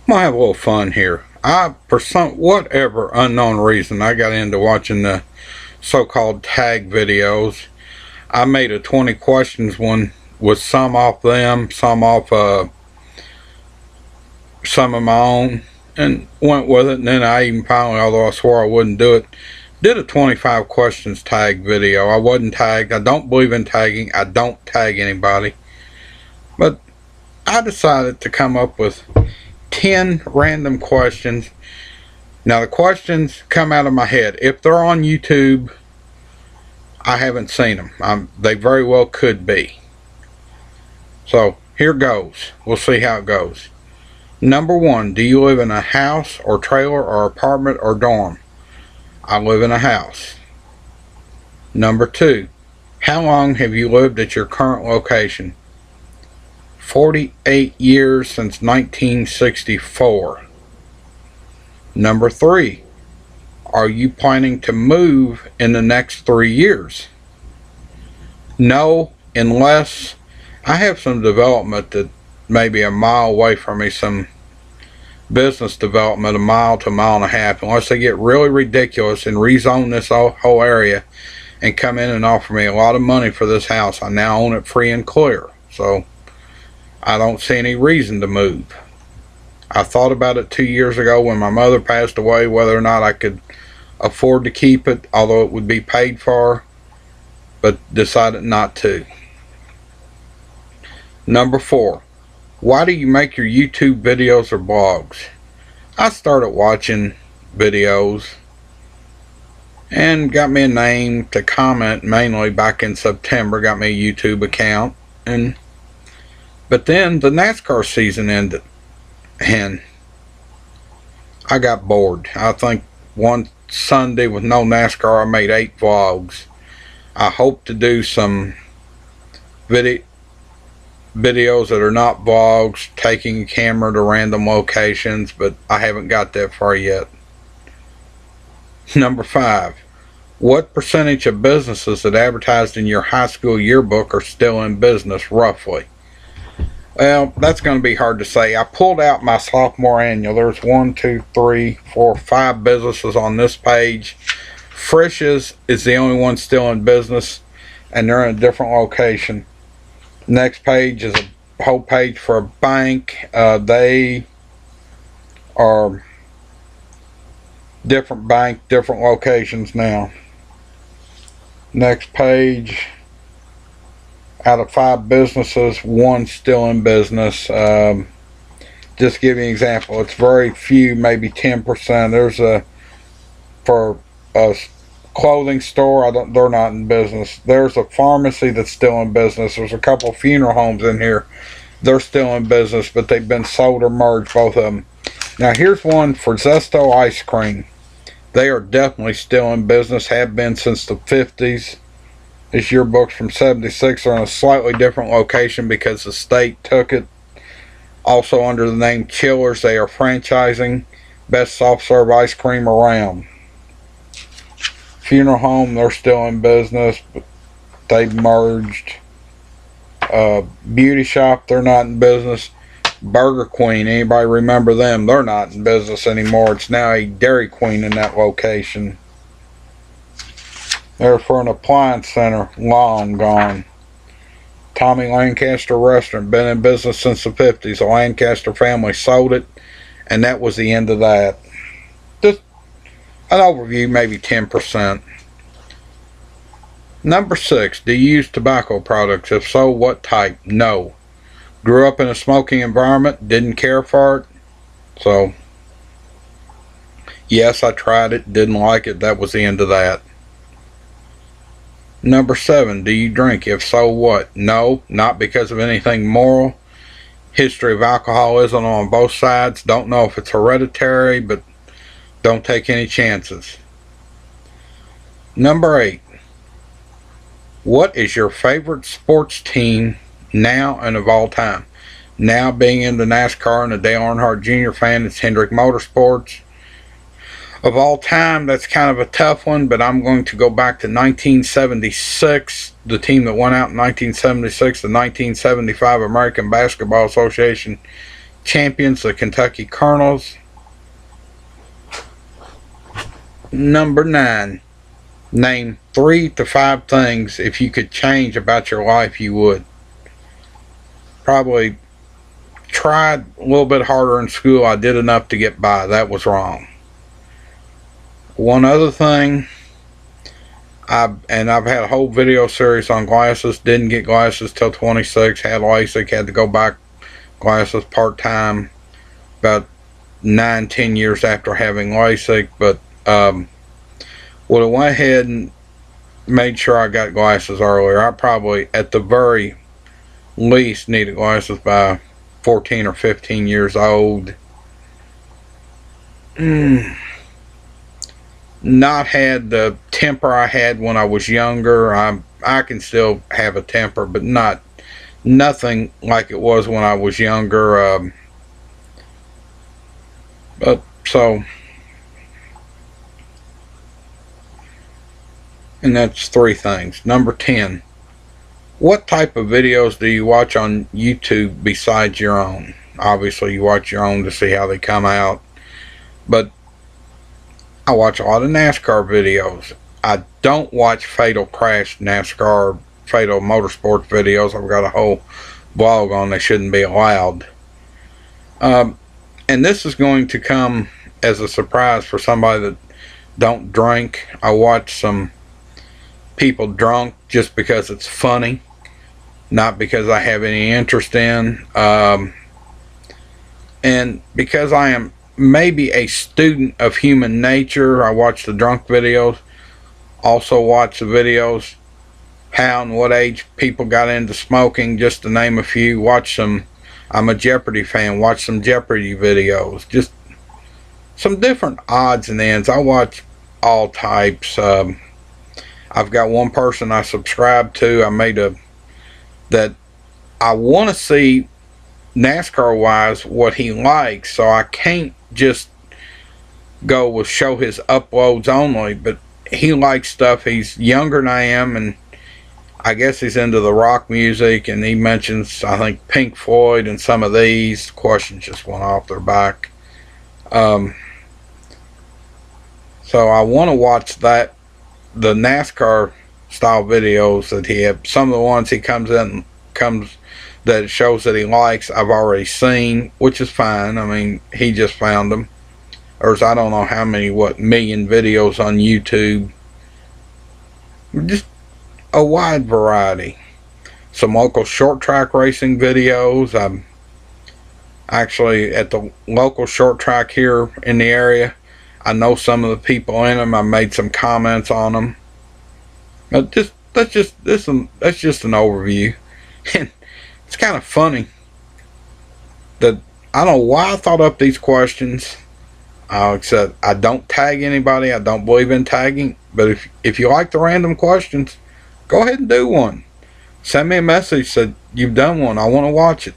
I'm gonna have a little fun here. For some whatever unknown reason, I got into watching the so-called tag videos. I made a 20 questions one with some off them, some off some of my own, and went with it. And then I even finally, although I swore I wouldn't do it, did a 25 questions tag video. I wasn't tagged. I don't believe in tagging. I don't tag anybody. But I decided to come up with 10 random questions. Now the questions come out of my head. If they're on YouTube, I haven't seen them. They very well could be. So here goes. We'll see how it goes. Number 1, do you live in a house or trailer or apartment or dorm? I live in a house. Number 2, how long have you lived at your current location? 48 years, since 1964. Number 3, are you planning to move in the next 3 years? No, unless I have some development that maybe a mile away from me, some business development a mile to a mile and a half, unless they get really ridiculous and rezone this whole area and come in and offer me a lot of money for this house. I now own it free and clear, so I don't see any reason to move. I thought about it 2 years ago when my mother passed away, whether or not I could afford to keep it, although it would be paid for, but decided not to. Number 4, why do you make your YouTube videos or blogs? I started watching videos and got me a name to comment mainly back in September, got me a YouTube account, but then the NASCAR season ended and I got bored. I think one Sunday with no NASCAR I made 8 vlogs. I hope to do some videos that are not vlogs, taking a camera to random locations, but I haven't got that far yet. Number 5, what percentage of businesses that advertised in your high school yearbook are still in business, roughly? Well, that's going to be hard to say. I pulled out my sophomore annual. There's 1, 2, 3, 4, 5 businesses on this page. Frisch's is the only one still in business, and they're in a different location. Next page is a whole page for a bank. They are different bank, different locations now. Next page, out of 5 businesses, 1 still in business. Just give you an example, it's very few, maybe 10%. There's for a clothing store, they're not in business. There's a pharmacy that's still in business. There's a couple funeral homes in here, they're still in business, but they've been sold or merged, both of them. Now here's one for Zesto ice cream. They are definitely still in business, have been since the 50s. This yearbook's from 76. They're in a slightly different location because the state took it. Also under the name Chillers, they are franchising. Best soft serve ice cream around. Funeral home, they're still in business, but they've merged. Beauty shop, they're not in business. Burger Queen, anybody remember them? They're not in business anymore. It's now a Dairy Queen in that location. They're for an appliance center, long gone. Tommy Lancaster Restaurant, been in business since the 50s. The Lancaster family sold it, and that was the end of that. Just an overview, maybe 10%. Number 6, do you use tobacco products? If so, what type? No. Grew up in a smoking environment, didn't care for it. So, yes, I tried it, didn't like it. That was the end of that. Number 7, do you drink? If so, what? No, not because of anything moral. History of alcoholism on both sides. Don't know if it's hereditary, but don't take any chances. Number 8, what is your favorite sports team now and of all time? Now, being into NASCAR and a Dale Earnhardt Jr. fan, it's Hendrick Motorsports. Of all time, that's kind of a tough one, but I'm going to go back to 1976, the team that won out in 1976, the 1975 American Basketball Association champions, the Kentucky Colonels. Number 9. Name 3 to 5 things if you could change about your life you would. Probably tried a little bit harder in school. I did enough to get by. That was wrong. One other thing, I've had a whole video series on glasses. Didn't get glasses till 26. Had LASIK. Had to go back glasses part-time about 9-10 years after having LASIK. But would have went ahead and made sure I got glasses earlier. I probably, at the very least, needed glasses by 14 or 15 years old. Not had the temper I had when I was younger. I can still have a temper, but nothing like it was when I was younger. But so, and that's 3 things. Number 10. What type of videos do you watch on YouTube besides your own? Obviously, you watch your own to see how they come out, but I watch a lot of NASCAR videos. I don't watch fatal crash NASCAR, fatal motorsports videos. I've got a whole blog on they shouldn't be allowed. And this is going to come as a surprise for somebody that don't drink. I watch some people drunk just because it's funny, not because I have any interest in. And because I am maybe a student of human nature, I watch the drunk videos. Also watch the videos how and what age people got into smoking, just to name a few. Watch some, I'm a Jeopardy fan, watch some Jeopardy videos, just some different odds and ends. I watch all types. I've got one person I subscribe to. I made that I want to see NASCAR wise what he likes, so I can't just go with show his uploads only, but he likes stuff. He's younger than I am, and I guess he's into the rock music, and he mentions, I think, Pink Floyd and some of these. Questions just went off their back. So I want to watch that, the NASCAR style videos that he had. Some of the ones he comes that shows that he likes, I've already seen, which is fine. I mean, he just found them. There's, I don't know how many, million videos on YouTube. Just a wide variety. Some local short track racing videos. I'm actually at the local short track here in the area. I know some of the people in them. I made some comments on them. But that's just an overview. And it's kind of funny that I don't know why I thought up these questions. Except I don't tag anybody. I don't believe in tagging. But if you like the random questions, go ahead and do one. Send me a message that you've done one. I want to watch it.